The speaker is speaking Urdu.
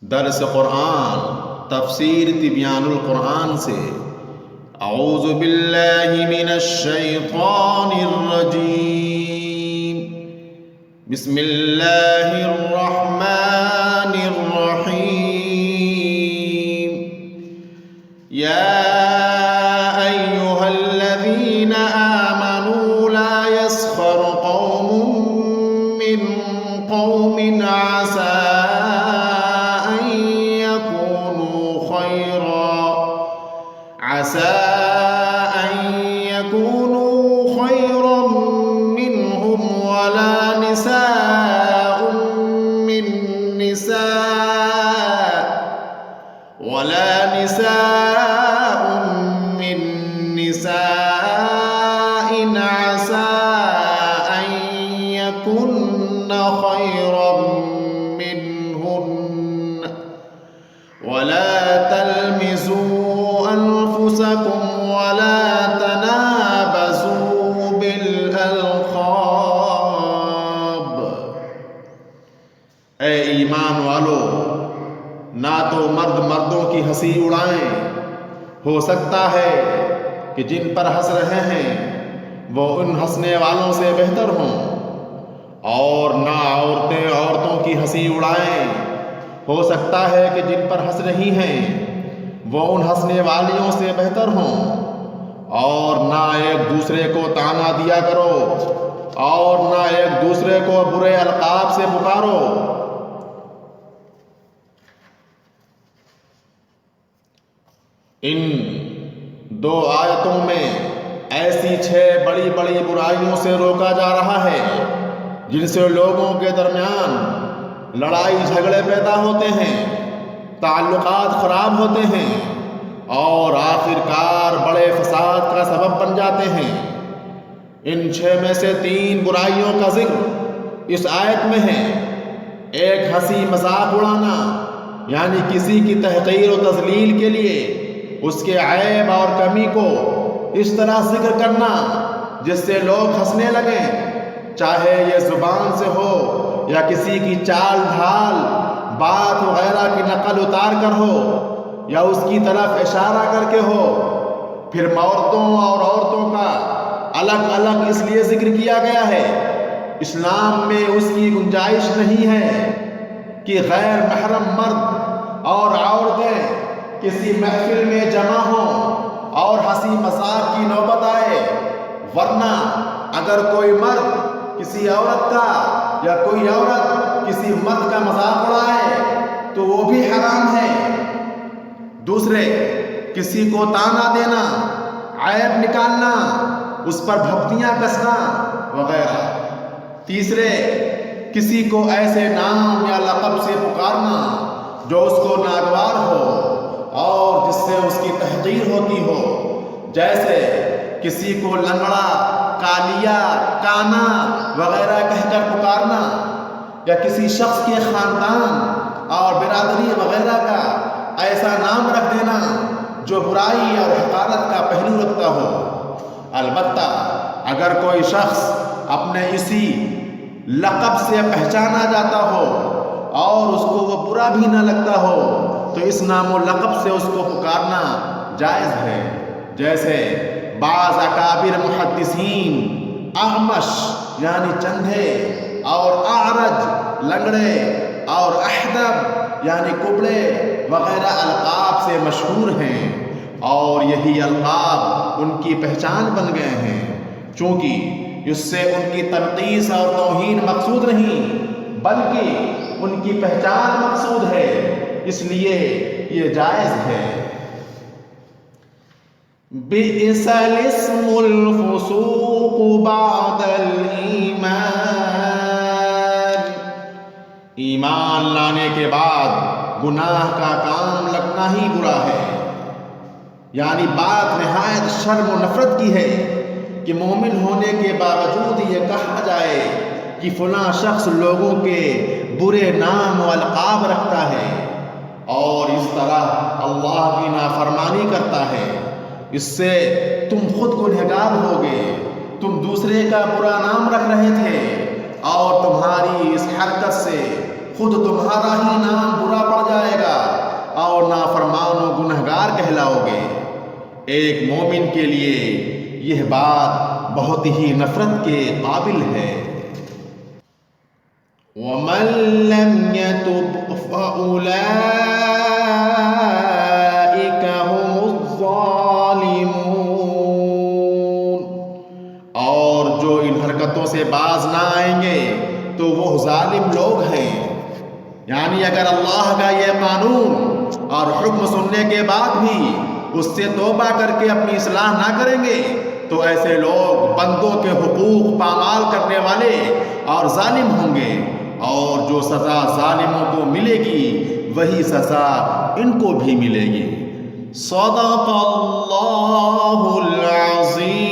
درس قرآن تفسیر تبیان القرآن سے اعوذ باللہ من الشیطان الرجیم بسم اللہ الرحمن الرحیم یا ایہا الذین آمنوا لا يسخر قوم من قوم عسى أن يكونوا خيرا منهم ولا نساء من نساء عسى أن يكن خيرا منهن ولا تلمزوا أنفسكم ولا تنابزوا بالألقاب۔ اے ایمان والو، نہ تو مرد مردوں کی ہنسی اڑائیں، ہو سکتا ہے کہ جن پر ہنس رہے ہیں وہ ان ہنسنے والوں سے بہتر ہوں، اور نہ عورتیں عورتوں کی ہنسی اڑائیں، ہو سکتا ہے کہ جن پر ہنس رہی ہیں وہ ان ہنسنے والیوں سے بہتر ہوں، اور نہ ایک دوسرے کو طعنہ دیا کرو اور نہ ایک دوسرے کو برے القاب سے پکارو۔ ان دو آیتوں میں ایسی 6 بڑی بڑی برائیوں سے روکا جا رہا ہے جن سے لوگوں کے درمیان لڑائی جھگڑے پیدا ہوتے ہیں، تعلقات خراب ہوتے ہیں اور آخر کار بڑے فساد کا سبب بن جاتے ہیں۔ ان 6 میں سے 3 برائیوں کا ذکر اس آیت میں ہے۔ ایک ہنسی مذاق اڑانا، یعنی کسی کی تحقیر و تذلیل کے لیے اس کے عیب اور کمی کو اس طرح ذکر کرنا جس سے لوگ ہنسنے لگیں، چاہے یہ زبان سے ہو یا کسی کی چال ڈھال، بات وغیرہ کی نقل اتار کر ہو یا اس کی طرف اشارہ کر کے ہو۔ پھر مردوں اور عورتوں کا الگ الگ اس لیے ذکر کیا گیا ہے، اسلام میں اس کی گنجائش نہیں ہے کہ غیر محرم مرد اور عورتیں کسی محفل میں جمع ہوں اور ہنسی مذاق کی نوبت آئے، ورنہ اگر کوئی مرد کسی عورت کا یا کوئی عورت کسی مرد کا مذاق اڑائے تو وہ بھی حرام ہے۔ دوسرے، کسی کو طعنہ دینا، عیب نکالنا، اس پر بھپتیاں کسنا وغیرہ۔ تیسرے، کسی کو ایسے نام یا لقب سے پکارنا جو اس کو ناگوار ہو اور جس سے اس کی تحقیر ہوتی ہو، جیسے کسی کو لنگڑا، کالیا، کانا وغیرہ کہہ کر پکارنا، یا کسی شخص کے خاندان اور برادری وغیرہ کا ایسا نام رکھ دینا جو برائی اور حقارت کا پہلو رکھتا ہو۔ البتہ اگر کوئی شخص اپنے اسی لقب سے پہچانا جاتا ہو اور اس کو وہ برا بھی نہ لگتا ہو تو اس نام و لقب سے اس کو پکارنا جائز ہے، جیسے بعض اکابر محدثین اعمش یعنی چندھے اور اعرج لنگڑے اور احدب یعنی کبڑے وغیرہ القاب سے مشہور ہیں، اور یہی القاب ان کی پہچان بن گئے ہیں، چونکہ اس سے ان کی تنقیص اور توہین مقصود نہیں بلکہ ان کی پہچان مقصود ہے، اس لیے یہ جائز ہے۔ بئس الاسم الفسوق بعد الایمان، ایمان لانے کے بعد گناہ کا کام لگنا ہی برا ہے۔ یعنی بات نہایت شرم و نفرت کی ہے کہ مومن ہونے کے باوجود یہ کہا جائے کہ فلاں شخص لوگوں کے برے نام و القاب رکھتا ہے اور اس طرح اللہ کی نافرمانی کرتا ہے۔ اس سے تم خود گنہگار ہوگے، تم دوسرے کا برا نام رکھ رہے تھے اور تمہاری اس حرکت سے خود تمہارا ہی نام برا پڑ جائے ایک مومن کے لیے یہ بات بہت ہی نفرت کے قابل ہے۔ وَمَن لَّمْ يَتُبْ فَأُولَٰئِكَ هُمُ الظَّالِمُونَ، اور جو ان حرکتوں سے باز نہ آئیں گے تو وہ ظالم لوگ ہیں۔ یعنی اگر اللہ کا یہ قانون اور حکم سننے کے بعد بھی اس سے توبہ کر کے اپنی اصلاح نہ کریں گے تو ایسے لوگ بندوں کے حقوق پامال کرنے والے اور ظالم ہوں گے، اور جو سزا ظالموں کو ملے گی وہی سزا ان کو بھی ملے گی۔ صدق اللہ العظیم۔